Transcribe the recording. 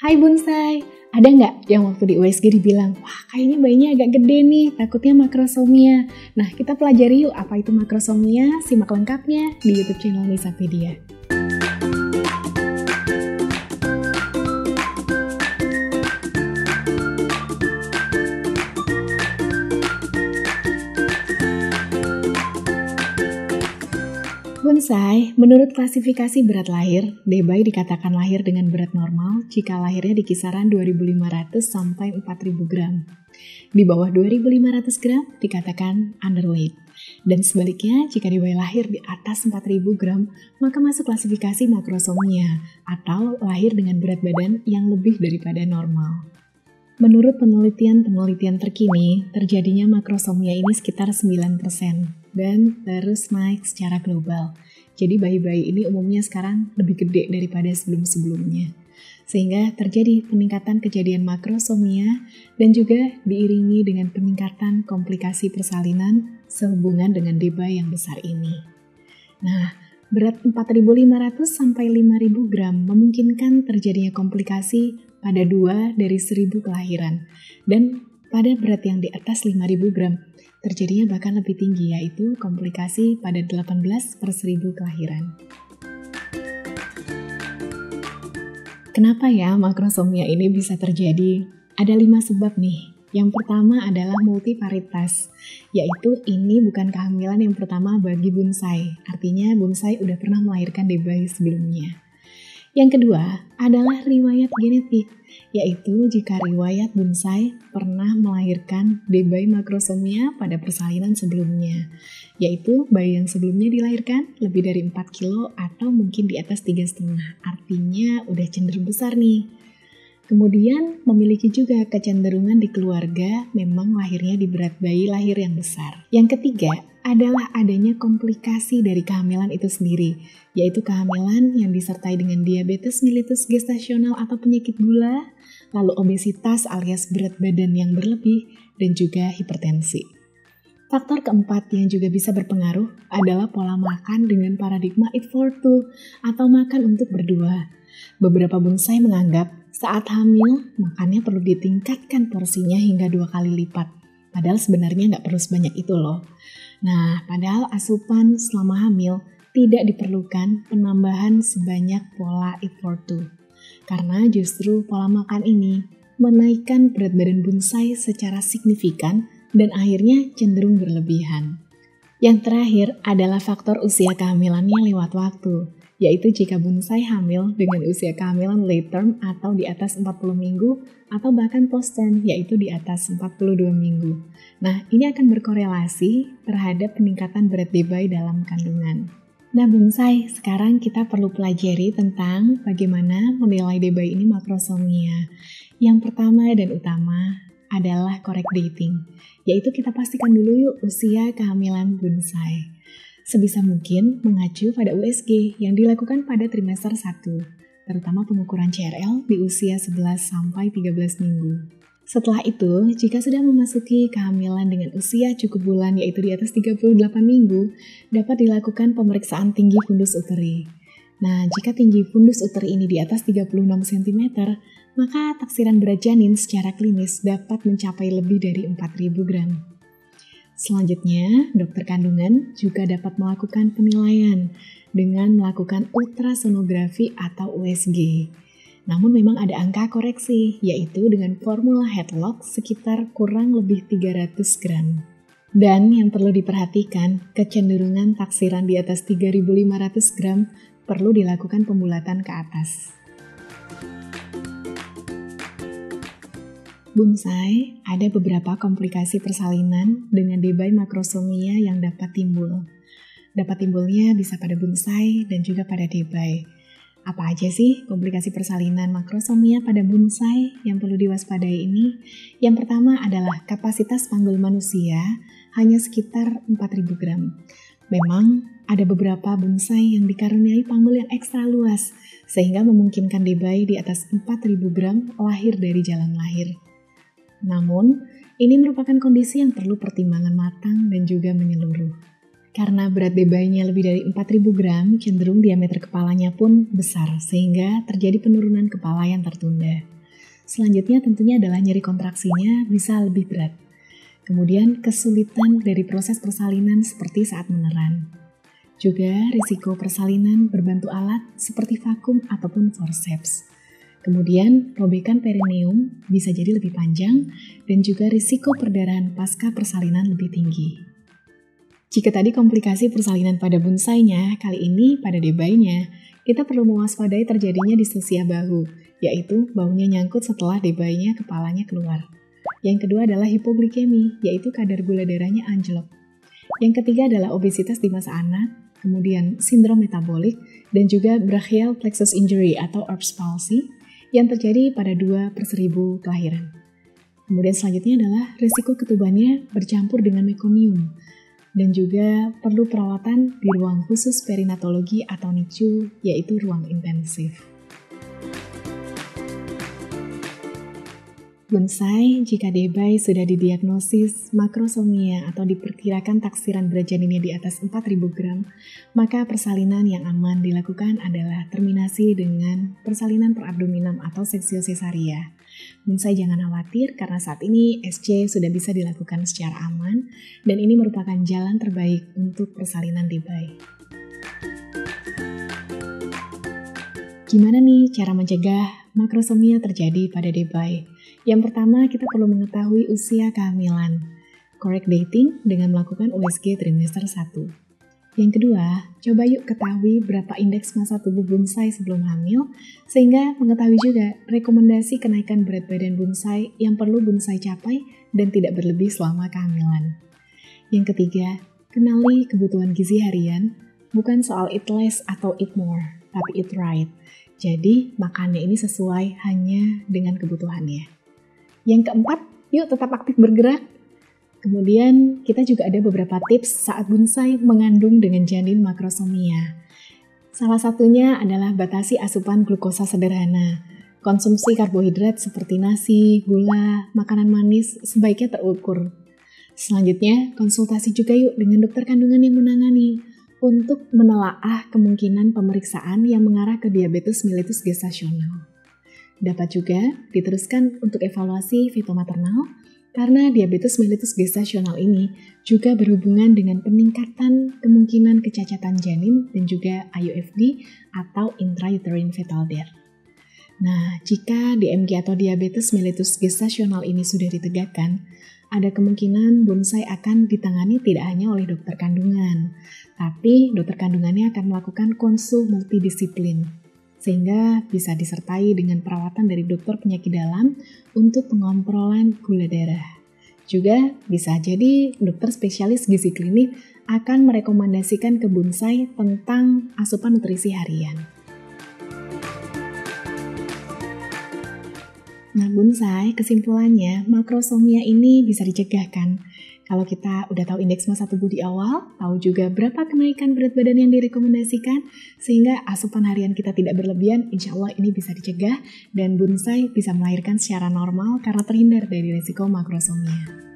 Hai bonsai, ada nggak yang waktu di USG dibilang, wah kayaknya bayinya agak gede nih, takutnya makrosomia. Nah kita pelajari yuk apa itu makrosomia, simak lengkapnya di YouTube channel Nisapedia. Bonsai, menurut klasifikasi berat lahir, Debai dikatakan lahir dengan berat normal jika lahirnya di kisaran 2.500 sampai 4.000 gram. Di bawah 2.500 gram dikatakan underweight. Dan sebaliknya, jika Debai lahir di atas 4.000 gram, maka masuk klasifikasi makrosomia atau lahir dengan berat badan yang lebih daripada normal. Menurut penelitian terkini, terjadinya makrosomia ini sekitar 9% dan terus naik secara global. Jadi bayi-bayi ini umumnya sekarang lebih gede daripada sebelum-sebelumnya. Sehingga terjadi peningkatan kejadian makrosomia dan juga diiringi dengan peningkatan komplikasi persalinan sehubungan dengan Debai yang besar ini. Nah, berat 4.500 sampai 5.000 gram memungkinkan terjadinya komplikasi pada 2 dari 1.000 kelahiran. Dan pada berat yang di atas 5.000 gram, terjadinya bahkan lebih tinggi, yaitu komplikasi pada 18 per 1.000 kelahiran. Kenapa ya makrosomia ini bisa terjadi? Ada 5 sebab nih. Yang pertama adalah multiparitas, yaitu ini bukan kehamilan yang pertama bagi bonsai. Artinya bonsai udah pernah melahirkan Debai sebelumnya. Yang kedua adalah riwayat genetik, yaitu jika riwayat bonsai pernah melahirkan Debai makrosomia pada persalinan sebelumnya, yaitu bayi yang sebelumnya dilahirkan lebih dari 4 kilo atau mungkin di atas 3,5, artinya udah cenderung besar nih. Kemudian memiliki juga kecenderungan di keluarga memang lahirnya di berat bayi lahir yang besar. Yang ketiga adalah adanya komplikasi dari kehamilan itu sendiri, yaitu kehamilan yang disertai dengan diabetes mellitus gestasional atau penyakit gula, lalu obesitas alias berat badan yang berlebih, dan juga hipertensi. Faktor keempat yang juga bisa berpengaruh adalah pola makan dengan paradigma eat for two atau makan untuk berdua. Beberapa bonsai menganggap saat hamil, makannya perlu ditingkatkan porsinya hingga 2 kali lipat. Padahal sebenarnya nggak perlu sebanyak itu loh. Nah, padahal asupan selama hamil tidak diperlukan penambahan sebanyak pola eat for two. Karena justru pola makan ini menaikkan berat badan bonsai secara signifikan dan akhirnya cenderung berlebihan. Yang terakhir adalah faktor usia kehamilannya lewat waktu, yaitu jika bonsai hamil dengan usia kehamilan late term atau di atas 40 minggu atau bahkan post term, yaitu di atas 42 minggu. Nah, ini akan berkorelasi terhadap peningkatan berat Debai dalam kandungan. Nah bonsai, sekarang kita perlu pelajari tentang bagaimana menilai Debai ini makrosomia. Yang pertama dan utama adalah correct dating, yaitu kita pastikan dulu yuk usia kehamilan bonsai. Sebisa mungkin mengacu pada USG yang dilakukan pada trimester 1, terutama pengukuran CRL di usia 11-13 minggu. Setelah itu, jika sudah memasuki kehamilan dengan usia cukup bulan yaitu di atas 38 minggu, dapat dilakukan pemeriksaan tinggi fundus uteri. Nah, jika tinggi fundus uteri ini di atas 36 cm, maka taksiran berat janin secara klinis dapat mencapai lebih dari 4.000 gram. Selanjutnya, dokter kandungan juga dapat melakukan penilaian dengan melakukan ultrasonografi atau USG. Namun memang ada angka koreksi, yaitu dengan formula headlock sekitar kurang lebih 300 gram. Dan yang perlu diperhatikan, kecenderungan taksiran di atas 3.500 gram perlu dilakukan pembulatan ke atas. Bonsai, ada beberapa komplikasi persalinan dengan Debai makrosomia yang dapat timbul. Dapat timbulnya bisa pada bonsai dan juga pada Debai. Apa aja sih komplikasi persalinan makrosomia pada bonsai yang perlu diwaspadai ini? Yang pertama adalah kapasitas panggul manusia hanya sekitar 4.000 gram. Memang ada beberapa bonsai yang dikaruniai panggul yang ekstra luas, sehingga memungkinkan Debai di atas 4.000 gram lahir dari jalan lahir. Namun, ini merupakan kondisi yang perlu pertimbangan matang dan juga menyeluruh. Karena berat debainya lebih dari 4.000 gram, cenderung diameter kepalanya pun besar, sehingga terjadi penurunan kepala yang tertunda. Selanjutnya tentunya adalah nyeri kontraksinya bisa lebih berat. Kemudian kesulitan dari proses persalinan seperti saat meneran. Juga risiko persalinan berbantu alat seperti vakum ataupun forceps. Kemudian robekan perineum bisa jadi lebih panjang dan juga risiko perdarahan pasca persalinan lebih tinggi. Jika tadi komplikasi persalinan pada bonsainya, kali ini pada debainya, kita perlu mewaspadai terjadinya distosia bahu, yaitu bahunya nyangkut setelah debainya kepalanya keluar. Yang kedua adalah hipoglikemi, yaitu kadar gula darahnya anjlok. Yang ketiga adalah obesitas di masa anak, kemudian sindrom metabolik, dan juga brachial plexus injury atau Erb's palsy yang terjadi pada 2/1000 kelahiran. Kemudian selanjutnya adalah risiko ketubannya bercampur dengan mekonium, dan juga perlu perawatan di ruang khusus perinatologi atau NICU, yaitu ruang intensif. Bonsai, jika debai sudah didiagnosis makrosomia atau diperkirakan taksiran berat janinnya di atas 4.000 gram, maka persalinan yang aman dilakukan adalah terminasi dengan persalinan per abdominum atau seksio cesaria. Bonsai jangan khawatir karena saat ini SC sudah bisa dilakukan secara aman dan ini merupakan jalan terbaik untuk persalinan debai. Gimana nih cara mencegah makrosomia terjadi pada debai? Yang pertama, kita perlu mengetahui usia kehamilan. Correct dating dengan melakukan USG trimester 1. Yang kedua, coba yuk ketahui berapa indeks massa tubuh bonsai sebelum hamil, sehingga mengetahui juga rekomendasi kenaikan berat badan bonsai yang perlu bonsai capai dan tidak berlebih selama kehamilan. Yang ketiga, kenali kebutuhan gizi harian, bukan soal eat less atau eat more, tapi eat right. Jadi, makannya ini sesuai hanya dengan kebutuhannya. Yang keempat, yuk tetap aktif bergerak. Kemudian kita juga ada beberapa tips saat bonsai mengandung dengan janin makrosomia. Salah satunya adalah batasi asupan glukosa sederhana. Konsumsi karbohidrat seperti nasi, gula, makanan manis sebaiknya terukur. Selanjutnya, konsultasi juga yuk dengan dokter kandungan yang menangani untuk menelaah kemungkinan pemeriksaan yang mengarah ke diabetes mellitus gestasional. Dapat juga diteruskan untuk evaluasi fitomaternal karena diabetes mellitus gestasional ini juga berhubungan dengan peningkatan kemungkinan kecacatan janin dan juga IUFD atau intrauterine fetal death. Nah, jika DMG atau diabetes mellitus gestasional ini sudah ditegakkan, ada kemungkinan bonsai akan ditangani tidak hanya oleh dokter kandungan, tapi dokter kandungannya akan melakukan konsul multidisiplin, sehingga bisa disertai dengan perawatan dari dokter penyakit dalam untuk pengontrolan gula darah. Juga bisa jadi dokter spesialis gizi klinik akan merekomendasikan ke bonsai tentang asupan nutrisi harian. Nah bonsai, kesimpulannya makrosomia ini bisa dicegah kan? Kalau kita udah tahu indeks massa tubuh di awal, tahu juga berapa kenaikan berat badan yang direkomendasikan, sehingga asupan harian kita tidak berlebihan, insya Allah ini bisa dicegah dan bonsai bisa melahirkan secara normal karena terhindar dari risiko makrosomia.